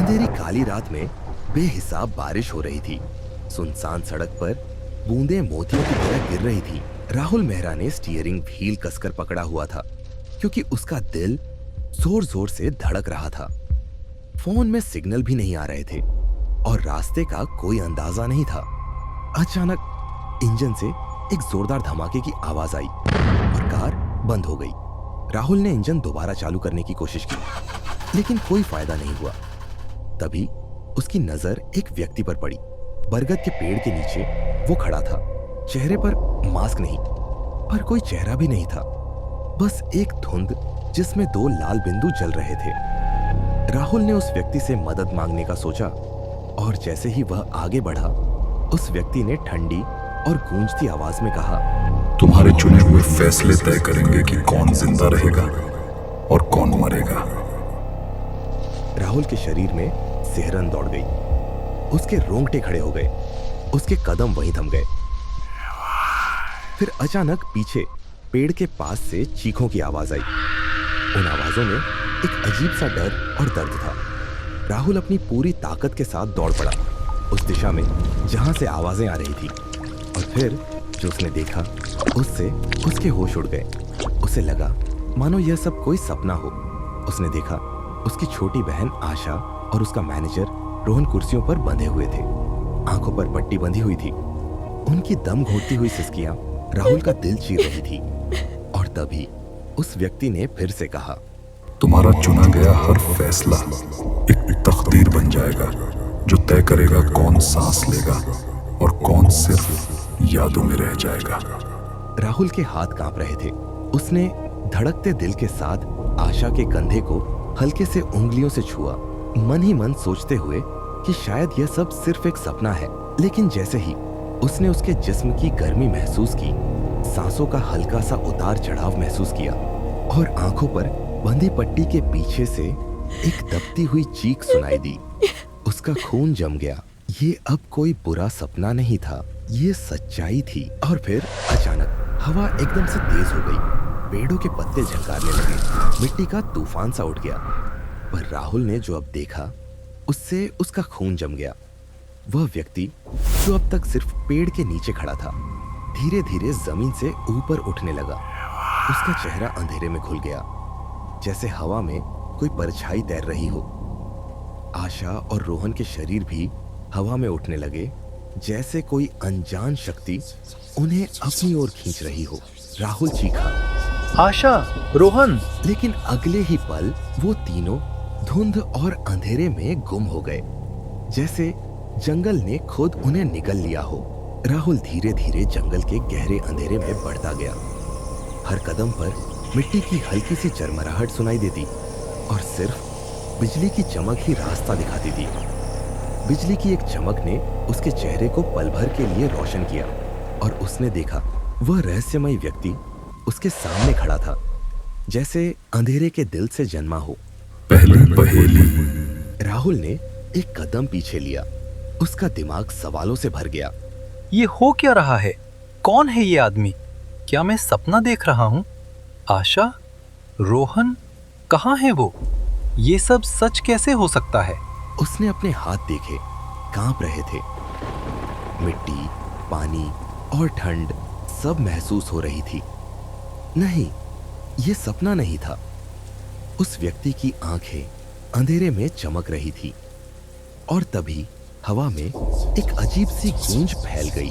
अंधेरी काली रात में बेहिसाब बारिश हो रही थी। सुनसान सड़क पर बूंदें मोतियों की तरह गिर रही थी। राहुल मेहरा ने स्टीयरिंग व्हील कसकर पकड़ा हुआ था क्योंकि उसका दिल जोर जोर से धड़क रहा था। फोन में सिग्नल भी नहीं आ रहे थे और रास्ते का कोई अंदाजा नहीं था। अचानक इंजन से एक जोरदार धमाके की आवाज आई और कार बंद हो गई। राहुल ने इंजन दोबारा चालू करने की कोशिश की, लेकिन कोई फायदा नहीं हुआ। तभी उसकी नजर एक व्यक्ति पर पड़ी। बरगद के पेड़ के नीचे वो खड़ा था। चेहरे पर मास्क नहीं, पर कोई चेहरा भी नहीं था, बस एक धुंध जिसमें 2 लाल बिंदु जल रहे थे। राहुल ने उस व्यक्ति से मदद मांगने का सोचा और जैसे ही वह आगे बढ़ा, उस व्यक्ति ने ठंडी और गूंजती आवाज में कहा, तुम्हारे चुने हुए फैसले तय करेंगे कि कौन जिंदा रहेगा और कौन मरेगा। राहुल के शरीर में सिहरन दौड़ गई। उसके रोंगटे खड़े हो गए, उसके कदम वहीं थम गए। फिर अचानक पीछे पेड़ के पास से चीखों की आवाज आई। उन आवाजों में एक अजीब सा डर और दर्द था। राहुल अपनी पूरी ताकत के साथ दौड़ पड़ा उस दिशा में जहां से आवाजें आ रही थी, और फिर जो उसने देखा उससे उसके होश उड़ गए। उसे लगा मानो यह सब कोई सपना हो। उसने देखा उसकी छोटी बहन आशा और उसका मैनेजर रोहन कुर्सियों पर बंधे हुए थे। आंखों पर पट्टी बंधी हुई थी। उनकी दम घोटती हुई सिसकियां राहुल का दिल चीर रही थी। और तभी उस व्यक्ति ने फिर से कहा, तुम्हारा चुना गया हर फैसला एक तकदीर बन जाएगा जो तय करेगा कौन सांस लेगा और कौन सिर्फ यादों में रह जाएगा। राहुल के हाथ कांप रहे थे। उसने धड़कते दिल के साथ आशा के कंधे को हल्के से उंगलियों से छुआ, मन ही मन सोचते हुए कि शायद यह सब सिर्फ एक सपना है। लेकिन जैसे ही उसने उसके जिस्म की गर्मी महसूस की, सांसों का हल्का सा उतार चढ़ाव महसूस किया और आंखों पर बंधी पट्टी के पीछे से एक दबती हुई चीख सुनाई दी। उसका खून जम गया। ये अब कोई बुरा सपना नहीं था, ये सच्चाई थी। और फिर अचानक हवा एकदम से तेज हो गई। पेड़ों के पत्ते झंकारने लगे। मिट्टी का तूफान सा उठ गया। पर राहुल ने जो अब देखा उससे उसका खून जम गया। वह व्यक्ति जो अब तक सिर्फ पेड़ के नीचे खड़ा था, धीरे धीरे जमीन से ऊपर उठने लगा। उसका चेहरा अंधेरे में घुल गया, जैसे हवा में कोई परछाई तैर रही हो। आशा और रोहन के शरीर भी हवा में उठने लगे, जैसे कोई अनजान शक्ति उन्हें अपनी ओर खींच रही हो। राहुल चीखा, आशा, रोहन! लेकिन अगले ही पल वो तीनों धुंध और अंधेरे में गुम हो गए, जैसे जंगल ने खुद उन्हें निगल लिया हो। राहुल धीरे धीरे जंगल के गहरे अंधेरे में बढ़ता गया। हर कदम पर मिट्टी की हल्की सी चरमराहट सुनाई देती और सिर्फ बिजली की चमक ही रास्ता दिखाती थी। बिजली की एक चमक ने उसके चेहरे को पल भर के लिए रोशन किया और उसने देखा वह रहस्यमय व्यक्ति उसके सामने खड़ा था, जैसे अंधेरे के दिल से जन्मा हो। पहली पहेली। राहुल ने एक कदम पीछे लिया। उसका दिमाग सवालों से भर गया। ये हो क्या रहा है? कौन है ये आदमी? क्या मैं सपना देख रहा हूँ? आशा, रोहन, कहाँ है वो? ये सब सच कैसे हो सकता है? उसने अपने हाथ देखे, कांप रहे थे। मिट्टी, पानी और ठंड सब महसूस हो रही थी। नहीं, ये सपना नहीं था। उस व्यक्ति की आंखें अंधेरे में चमक रही थी और तभी हवा में एक अजीब सी गूंज फैल गई।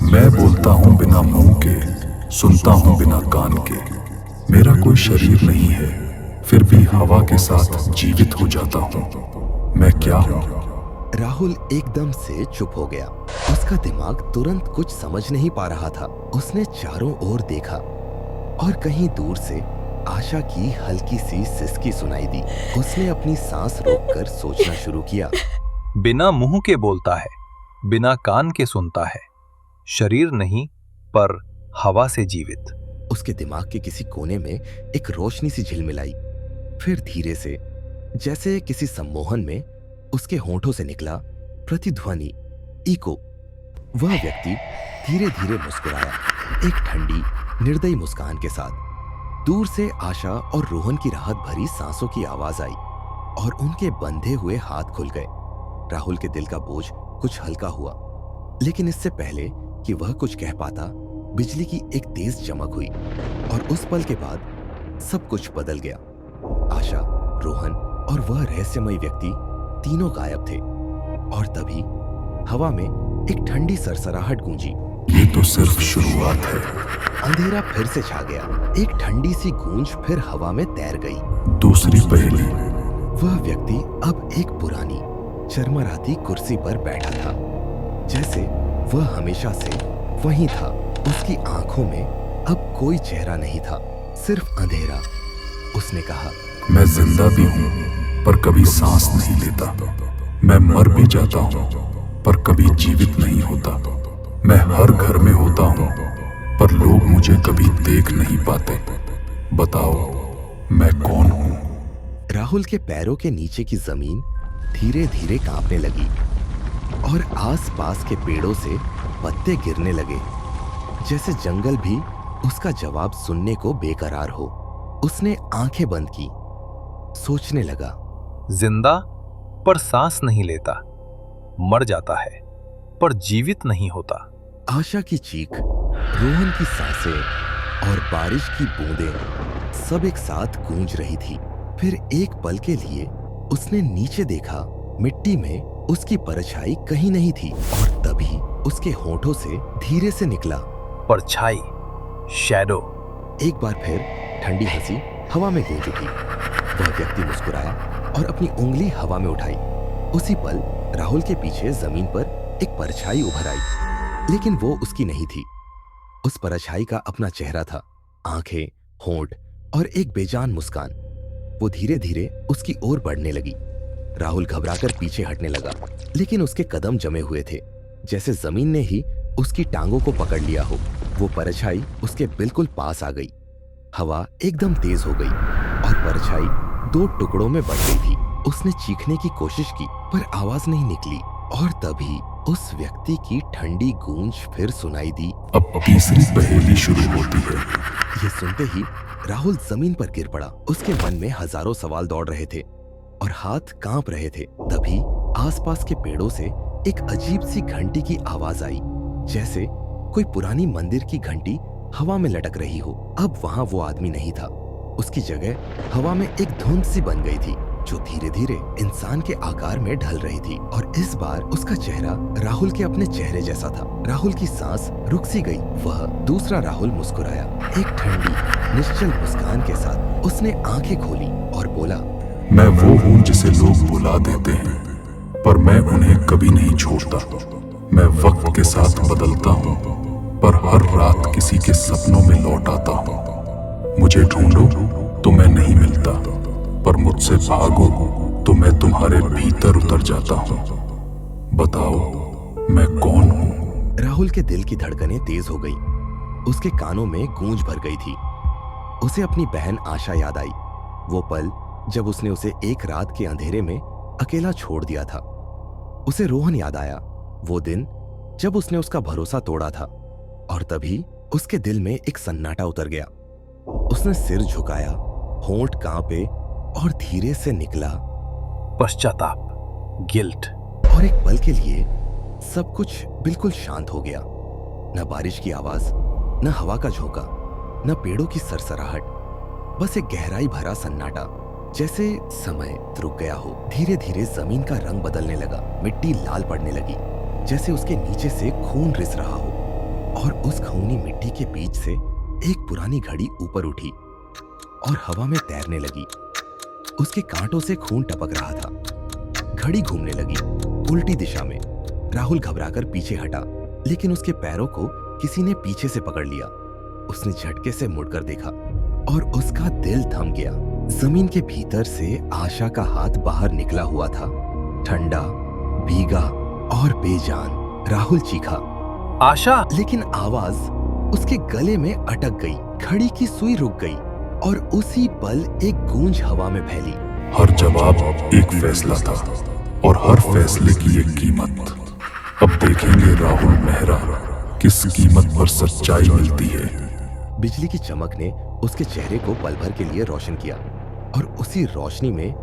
मैं बोलता हूँ बिना मुंह के, सुनता हूँ बिना कान के। मेरा कोई शरीर नहीं है, फिर भी हवा के साथ जीवित हो जाता हूँ। मैं क्या हूँ? राहुल एकदम से चुप हो गया। उसका दिमाग तुरंत कुछ समझ नहीं पा रहा था। उसने चारों ओर देखा और कहीं दूर से आशा की हल्की सी सिसकी सुनाई दी। उसने अपनी सांस रोककर सोचना शुरू किया। बिना मुंह के बोलता है, बिना कान के सुनता है, शरीर नहीं पर हवा से जीवित। उसके दिमाग के किसी कोने में एक रोशनी सी झिलमिलाई। फिर धीरे से, जैसे किसी सम्मोहन में, उसके होंठों से निकला प्रतिध्वनि, इको। वह व्यक्ति धीरे धीरे मुस्कुराया, एक ठंडी निर्दयी मुस्कान के साथ। दूर से आशा और रोहन की राहत भरी सांसों की आवाज आई। और उनके बंधे हुए हाथ खुल गए। राहुल के दिल का बोझ कुछ हल्का हुआ, लेकिन इससे पहले कि वह कुछ कह पाता, बिजली की एक तेज चमक हुई और उस पल के बाद सब कुछ बदल गया। आशा, रोहन और वह रहस्यमयी व्यक्ति तीनों गायब थे और तभी हवा में एक ठंडी सरसराहट गूंजी। ये तो सिर्फ शुरुआत है। अंधेरा फिर से छा गया। एक ठंडी सी गूंज फिर हवा में तैर गई। दूसरी पहेली। वह व्यक्ति अब एक पुरानी चरमराती कुर्सी पर बैठा था, जैसे वह हमेशा से वहीं था। उसकी आंखों में अब कोई चेहरा नहीं था, सिर्फ अंधेरा। उसने कहा, मैं जिंदा भी हूँ पर कभी सांस नहीं लेता। मैं मर भी जाता हूँ पर कभी जीवित नहीं होता। मैं हर घर में होता हूँ पर लोग मुझे कभी देख नहीं पाते। बताओ मैं कौन हूँ? राहुल के पैरों के नीचे की जमीन धीरे धीरे कांपने लगी और आसपास के पेड़ों से पत्ते गिरने लगे, जैसे जंगल भी उसका जवाब सुनने को बेकरार हो। उसने आंखें बंद की, सोचने लगा। जिंदा पर सांस नहीं लेता, मर जाता है पर जीवित नहीं होता। आशा की चीख, रोहन की सांसें और बारिश की बूंदें सब एक साथ गूंज रही थी। फिर एक पल के लिए उसने नीचे देखा। मिट्टी में उसकी परछाई कहीं नहीं थी और तभी उसके होठों से धीरे से निकला, परछाई, शैडो। एक बार फिर ठंडी हंसी हवा में गूंज उठी। वह व्यक्ति मुस्कुराया और अपनी उंगली हवा में उठाई। उसी पल राहुल के पीछे जमीन पर एक परछाई उभर आई, लेकिन वो उसकी नहीं थी। उस परछाई का अपना चेहरा था, आंखें, होंठ और एक बेजान मुस्कान। वो धीरे धीरे उसकी ओर बढ़ने लगी। राहुल घबराकर पीछे हटने लगा, लेकिन उसके कदम जमे हुए थे, जैसे जमीन ने ही उसकी टांगों को पकड़ लिया हो। वो परछाई उसके बिल्कुल पास आ गई। हवा एकदम तेज हो गई और परछाई 2 टुकड़ों में बढ़ गई थी। उसने चीखने की कोशिश की पर आवाज नहीं निकली और तभी उस व्यक्ति की ठंडी गूंज फिर सुनाई दी। अब तीसरी पहेली शुरू होती है। ये सुनते ही राहुल जमीन पर गिर पड़ा। उसके मन में हजारों सवाल दौड़ रहे थे और हाथ कांप रहे थे। तभी आसपास के पेड़ों से एक अजीब सी घंटी की आवाज आई, जैसे कोई पुरानी मंदिर की घंटी हवा में लटक रही हो। अब वहां वो आदमी नहीं था। उसकी जगह हवा में एक धुंध सी बन गई थी, जो धीरे धीरे इंसान के आकार में ढल रही थी और इस बार उसका चेहरा राहुल के अपने चेहरे जैसा था। राहुल की सांस रुक सी गई। वह दूसरा राहुल मुस्कुराया, एक ठंडी निश्चल मुस्कान के साथ। उसने आंखें खोली और बोला, मैं वो हूँ जिसे लोग बुला देते हैं, पर मैं उन्हें कभी नहीं छोड़ता। मैं वक्त के साथ बदलता हूँ, पर हर रात किसी के सपनों में लौट आता हूँ। मुझे ढूंढो तो मैं नहीं मिलता, पर मुझसे भागो तो मैं तुम्हारे भीतर उतर जाता हूँ। बताओ मैं कौन हूँ? राहुल के दिल की धड़कनें तेज हो गई। उसके कानों में गूंज भर गई थी। उसे अपनी बहन आशा याद आई। वो पल जब उसने उसे एक रात के अंधेरे में अकेला छोड़ दिया था। उसे रोहन याद आया, वो दिन जब उसने उसका भरोसा तोड़ा था। और तभी उसके दिल में एक सन्नाटा उतर गया। उसने सिर झुकाया, होंठ कांपे और धीरे से निकला, पश्चाताप, गिल्ट। और एक पल के लिए सब कुछ बिल्कुल शांत हो गया। न बारिश की आवाज, न हवा का झोंका, न पेड़ों की सरसराहट, बस एक गहराई भरा सन्नाटा, जैसे समय रुक गया हो। धीरे धीरे जमीन का रंग बदलने लगा। मिट्टी लाल पड़ने लगी, जैसे उसके नीचे से खून रिस रहा हो। और उस खूनी मिट्टी के बीच से एक पुरानी घड़ी ऊपर उठी और हवा में तैरने लगी। उसके कांटों से खून टपक रहा था। घड़ी घूमने लगी उल्टी दिशा में। राहुल घबराकर पीछे हटा, लेकिन उसके पैरों को किसी ने पीछे से पकड़ लिया। उसने झटके से मुड़कर देखा और उसका दिल थम गया। जमीन के भीतर से आशा का हाथ बाहर निकला हुआ था, ठंडा, भीगा और बेजान। राहुल चीखा, आशा! लेकिन आवाज उसके गले में अटक गई। घड़ी की सुई रुक गई और उसी पल एक गूंज हवा में फैली। हर जवाब एक फैसला था और हर फैसले की एक कीमत। अब देखेंगे राहुल मेहरा किस कीमत पर सच्चाई मिलती है। बिजली की चमक ने उसके चेहरे को पल भर के लिए रोशन किया और उसी रोशनी में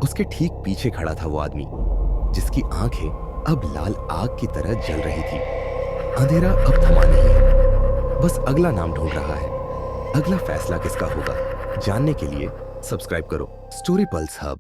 उसके ठीक पीछे खड़ा था वो आदमी जिसकी आंखें अब लाल आग की तरह जल रही थी। अंधेरा अब थमा नहीं है, बस अगला नाम ढूंढ रहा है। अगला फैसला किसका होगा जानने के लिए सब्सक्राइब करो स्टोरी पल्स हब।